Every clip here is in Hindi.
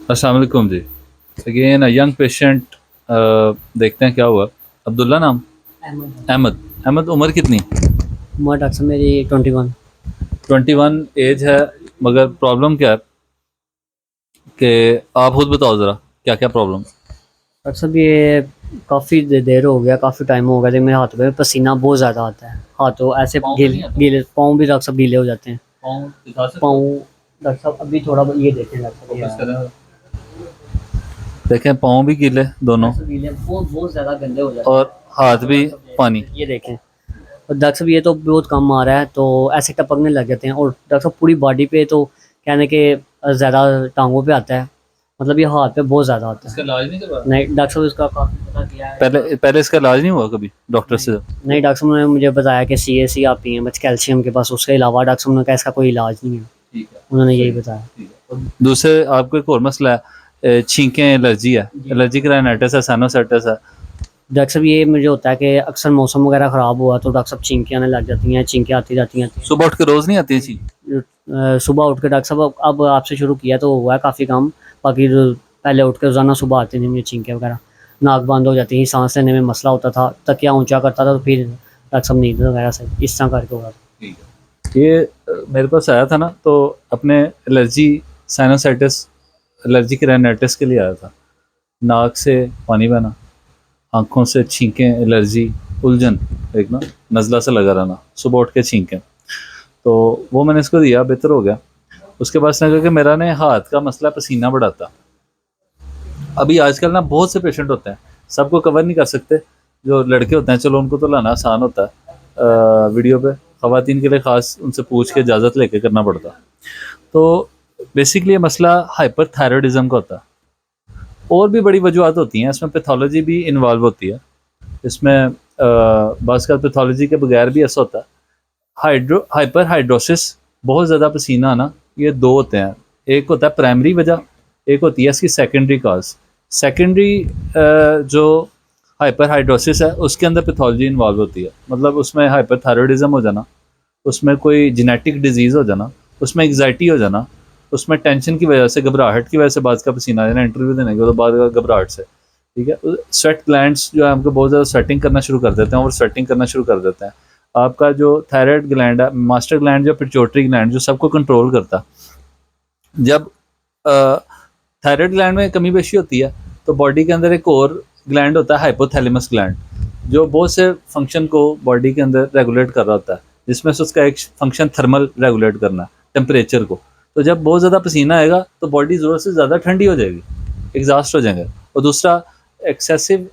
अस्सलाम वालेकुम जी। अगेन यंग पेशेंट, देखते हैं क्या हुआ। अब्दुल्ला नाम। अहमद। अहमद। अहमद, उम्र कितनी? उमर डॉक्टर साहब मेरी 21। 21 एज है। मगर प्रॉब्लम क्या है कि आप खुद बताओ ज़रा, क्या क्या प्रॉब्लम? डॉक्टर साहब ये काफ़ी देर हो गया, काफ़ी टाइम हो गया, तो मेरे हाथों पे पसीना बहुत ज़्यादा आता है। हाथों ऐसे पाँव पे गीले नहीं आता? गीले पाँव भी डॉक्टर साहब गीले हो जाते हैं। पाँव दिखा सकते हो? पाँव डॉक्टर साहब अभी थोड़ा ये देखें डॉक्टर साहब, फोकस करें। देखें, पाँव भी गीले दोनों, डॉक्टर साहब गीले बहुत बहुत ज़्यादा गंदे हो जाते हैं। और हाथ भी डॉक्टर साहब पानी। ये देखें। और डॉक्टर साहब ये तो बहुत कम आ रहा है, तो ऐसे टपकने लग जाते हैं। और डॉक्टर साहब पूरी बॉडी पे तो कहने के ज़्यादा टांगों पे आता है, मतलब ये हाथ पे बहुत ज़्यादा आता है। इसका इलाज नहीं करवाया? नहीं डॉक्टर साहब इसका काफ़ी पता किया है। पहले पहले इसका इलाज नहीं हुआ कभी डॉक्टर नहीं से? नहीं डॉक्टर साहब ने मुझे बताया कि CAC आप पिएं बस कैल्शियम के पास, उसके अलावा डॉक्टर साहब ने कहा इसका कोई इलाज नहीं है। ठीक है, उन्होंने यही सही। बताया। ठीक है, और दूसरे आपको एक और मसला है, छींकें, एलर्जी है। जी एलर्जी राइनाइटिस है, साइनोसाइटिस है। डॉक्टर साहब ये मुझे होता है कि अक्सर मौसम वगैरह ख़राब हुआ तो डॉक्टर साहब छींकें आने लग जाती हैं, छींकें आती जाती हैं। सुबह उठ के रोज़ नहीं आती है छींक? सुबह उठ के डॉक्टर साहब अब आपसे शुरू किया तो हुआ है काफ़ी कम। बाकी पहले उठ के रोज़ाना सुबह आती थी मुझे छींकें वगैरह, नाक बंद हो जाती थी, सांस लेने में मसला होता था, तकिया ऊंचा करता था तो फिर डॉक्टर साहब नींद वगैरह से इस तरह करके हुआ था। ठीक है। ये मेरे पास आया था ना, तो अपने एलर्जी, साइनोसाइटिस, एलर्जी की राइनाइटिस के लिए आया था। नाक से पानी बहना, आँखों से छींकें, एलर्जी, उलझन, एक ना नज़ला सा लगा रहना, सुबह उठ के छींकें। तो वो मैंने इसको दिया, बेहतर हो गया। उसके बाद इसने कहा कि मेरा ने हाथ का मसला, पसीना बढ़ाता। अभी आजकल ना बहुत से पेशेंट होते हैं, सबको कवर नहीं कर सकते। जो लड़के होते हैं चलो उनको तो लाना आसान होता है वीडियो पे, ख़वातीन के लिए ख़ास उनसे पूछ के इजाज़त लेके करना पड़ता। तो बेसिकली ये मसला हाइपर थायराइडिज्म का होता है। और भी बड़ी वजूहत होती हैं, इसमें पैथोलॉजी भी इन्वॉल्व होती है। इसमें बाज़ का पैथोलॉजी के बगैर भी ऐसा होता है। हाइपर हाइड्रोसिस, बहुत ज़्यादा पसीना आना, ये दो होते हैं। एक होता है प्राइमरी वजह, एक होती है इसकी सेकेंडरी काज। सेकेंडरी जो हाइपर हाइड्रोसिस है उसके अंदर पैथोलॉजी इन्वॉल्व होती है, मतलब उसमें हाइपर थायराइडिज्म हो जाना, उसमें कोई जेनेटिक डिजीज़ हो जाना, उसमें एग्जाइटी हो जाना, उसमें टेंशन की वजह से, घबराहट की वजह से बात का पसीना आ जाना, इंटरव्यू देने के बाद घबराहट से। ठीक है, स्वेट ग्लैंड्स जो है हमको बहुत ज़्यादा स्वेटिंग करना शुरू कर देते हैं, और स्वेटिंग करना शुरू कर देते हैं। आपका जो थायराइड ग्लैंड है, मास्टर ग्लैंड, जो पिट्यूटरी ग्लैंड जो सबको कंट्रोल करता है, जब थायराइड ग्लैंड में कमी पेशी होती है तो बॉडी के अंदर एक और ग्लैंड होता है, हाइपोथैलेमस ग्लैंड, जो बहुत से फंक्शन को बॉडी के अंदर रेगुलेट कर रहा होता है, जिसमें से उसका एक फंक्शन थर्मल रेगुलेट करना, टेम्परेचर को। तो जब बहुत ज़्यादा पसीना आएगा तो बॉडी ज़रूरत से ज़्यादा ठंडी हो जाएगी, एग्जॉस्ट हो जाएंगे। और दूसरा, एक्सेसिव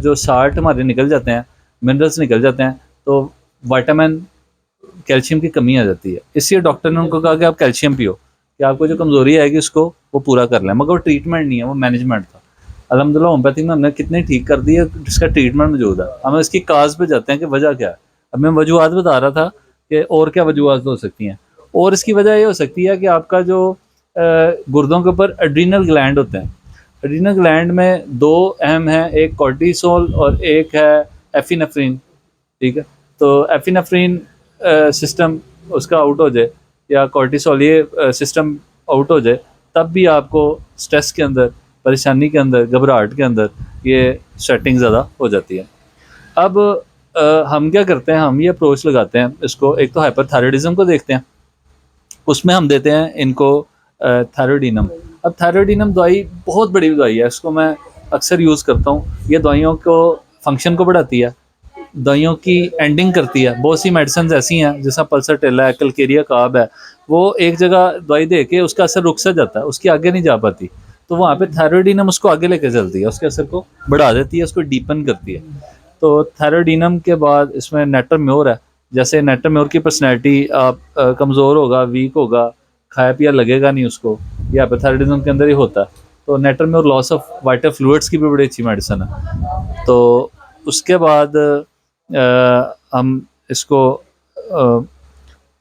जो साल्ट हमारे निकल जाते हैं, मिनरल्स निकल जाते हैं, तो विटामिन, कैल्शियम की कमी आ जाती है। इसलिए डॉक्टर ने उनको कहा कि आप कैल्शियम पियो, कि आपको जो कमज़ोरी आएगी उसको वो पूरा कर लें। मगर वो ट्रीटमेंट नहीं है, वो मैनेजमेंट था। अलहमदिल्ला होम्योपैथिक में हमने कितनी ठीक कर दी है, जिसका ट्रीटमेंट मौजूद है। हम इसकी काज पे जाते हैं कि वजह क्या है। अब मैं वजूहत बता रहा था कि और क्या वजूहत हो सकती हैं। और इसकी वजह ये हो सकती है कि आपका जो गुर्दों के ऊपर एड्रीनल ग्लैंड होते हैं, एड्रीनल ग्लैंड में दो अहम हैं, एक कॉर्टिसोल और एक है एफिनेफ्रिन। ठीक है, तो एफिनेफ्रिन सिस्टम उसका आउट हो जाए, या कॉर्टिसोल ये सिस्टम आउट हो जाए, तब भी आपको स्ट्रेस के अंदर, परेशानी के अंदर, घबराहट के अंदर ये सेटिंग ज़्यादा हो जाती है। अब हम क्या करते हैं, हम ये अप्रोच लगाते हैं इसको, एक तो हाइपरथायराइडिज्म को देखते हैं, उसमें हम देते हैं इनको थायरोइडिनम। अब थायरोइडिनम दवाई बहुत बड़ी दवाई है, इसको मैं अक्सर यूज़ करता हूँ। ये दवाइयों को फंक्शन को बढ़ाती है, दवाइयों की एंडिंग करती है। बहुत सी मेडिसिन ऐसी हैं जैसा पल्सरटेला है, कलकेरिया काब है, वो एक जगह दवाई दे के उसका असर रुक सा जाता है, उसकी आगे नहीं जा पाती। तो वहाँ पे थायरोइडिनम उसको आगे लेके चलती है, उसके असर को बढ़ा देती है, उसको डीपन करती है। तो थायरोइडिनम के बाद इसमें नेटरम्योर है। जैसे नेटरम्योर की पर्सनैलिटी, आप कमज़ोर होगा, वीक होगा, खाया पिया लगेगा नहीं उसको, या हाइपोथायराइडिज्म के अंदर ही होता है। तो नेटरम्योर लॉस ऑफ वाइटल फ्लूइड्स की भी बड़ी अच्छी मेडिसिन है। तो उसके बाद हम इसको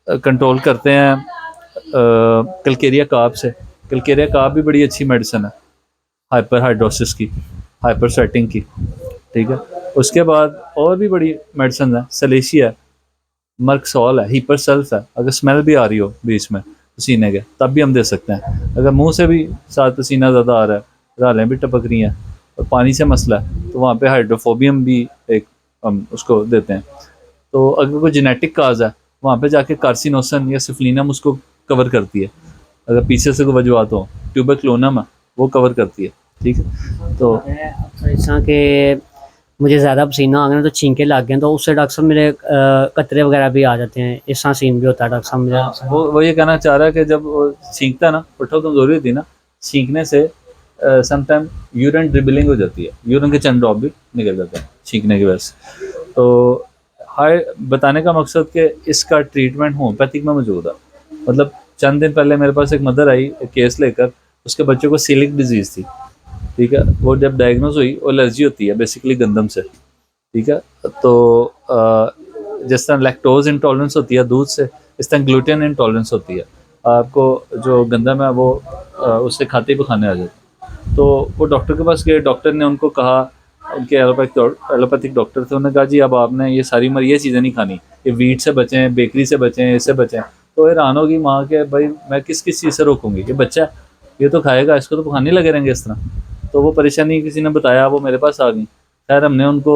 कंट्रोल करते हैं कलकेरिया काब से। कलकेरिया काब भी बड़ी अच्छी मेडिसिन है हाइपर हाइड्रोसिस की, हाइपर स्वेटिंग की। ठीक है, उसके बाद और भी बड़ी मेडिसिन है, सलेशिया है, मर्कसॉल है, हीपर सेल्फ है, अगर स्मेल भी आ रही हो बीच में पसीने के, तब भी हम दे सकते हैं। अगर मुंह से भी साथ पसीना ज़्यादा आ रहा है, रालें भी टपक रही हैं और पानी से मसला है, तो वहाँ पे हाइड्रोफोबियम भी एक हम उसको देते हैं। तो अगर कोई जेनेटिक काज है, वहाँ पे जाके कार्सिनोसन या सिफलिनम उसको कवर करती है। अगर पीछे से कोई वजूहत हो, ट्यूबरक्लोनम है वो कवर करती है। ठीक है, तो अक्सर इस तरह के मुझे ज़्यादा पसीना आ गया तो छींके लग गए, तो उससे डॉक्टर साहब मेरे कतरे वगैरह भी आ जाते हैं, इस तरह सीन भी होता है डॉक्टर साहब मुझे। वो ये कहना चाह रहा है कि जब वो छींकता है ना, पट्ठों कमजोरी होती है ना, छींकने से समटाइम यूरिन ड्रिबलिंग हो जाती है, यूरिन के चंद ड्रॉप भी निकल जाते हैं छींकने की वजह से। तो हाय बताने का मकसद कि इसका ट्रीटमेंट होम्योपैथिक में मौजूद है। मतलब चंद दिन पहले मेरे पास एक मदर आई एक केस लेकर, उसके बच्चे को सीलिक डिजीज़ थी। ठीक है, वो जब डायग्नोज हुई, वो एलर्जी होती है बेसिकली गंदम से। ठीक है, तो जिस तरह लैक्टोज इंटॉलरेंस होती है दूध से, इस तरह ग्लूटेन इंटॉलरेंस होती है। आपको जो गंदम है वो उससे खाते ही खाने आ जाता है। तो वो डॉक्टर के पास गए, डॉक्टर ने उनको कहा, उनके एलोपैथिक डॉक्टर थे, उन्होंने कहा जी अब आपने ये सारी उम्र ये चीज़ें नहीं खानी, ये वीट से बचें, बेकरी से बचें, इससे बचें। तो हैरान होगी माँ के, भाई मैं किस किस चीज़ से रोकूंगी, ये बच्चा है, ये तो खाएगा, इसको तो खाने लगे रहेंगे इस तरह। तो वो परेशानी किसी ने बताया, वो मेरे पास आ गई। खैर हमने उनको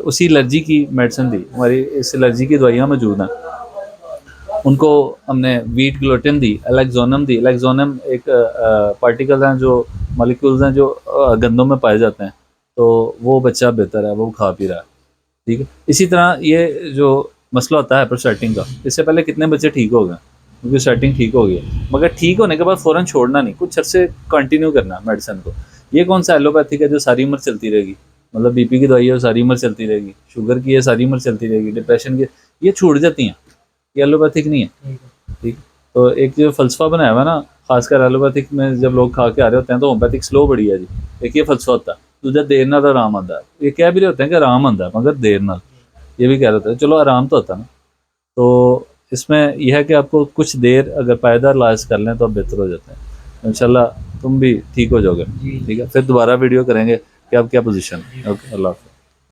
उसी एलर्जी की मेडिसिन दी, हमारी इस एलर्जी की दवाइयाँ मौजूद हैं। उनको हमने वीट ग्लूटेन दी, एलेक्सोनम दी। एलेक्सोनम एक पार्टिकल हैं जो मॉलिक्यूल्स हैं जो गंदों में पाए जाते हैं, तो वो बच्चा बेहतर है, वो खा पी रहा है। ठीक है, इसी तरह ये जो मसला होता है प्रोस्टेटिंग का, इससे पहले कितने बच्चे ठीक हो गए क्योंकि सेटिंग ठीक हो गई, मगर ठीक होने के बाद फ़ौरन छोड़ना नहीं, कुछ अर्से कंटिन्यू करना मेडिसिन को। ये कौन सा एलोपैथिक है जो सारी उम्र चलती रहेगी, मतलब बीपी की दवाई है वो सारी उम्र चलती रहेगी, शुगर की है सारी उम्र चलती रहेगी, डिप्रेशन की ये छूट जाती हैं, ये एलोपैथिक नहीं है। ठीक, तो एक जो फ़लसफ़ा बनाया हुआ है ना, खासकर एलोपैथिक में जब लोग खा के आ रहे होते हैं तो होम्योपैथिक स्लो बढ़िया जी, एक ये फ़लसफ़ा होता है। दूजा देर नाल आराम आता है, ये कह भी रहे होते हैं कि आराम आता है मगर देर नाल, ये भी कह रहे होते हैं, चलो आराम तो होता है ना। तो इसमें यह है कि आपको कुछ देर अगर पायदार इलाज कर लें तो आप बेहतर हो जाते हैं। इंशाल्लाह तुम भी ठीक हो जाओगे। ठीक है, फिर दोबारा वीडियो करेंगे कि आप क्या पोजीशन है। ओके, अल्लाह हाफ़िज़।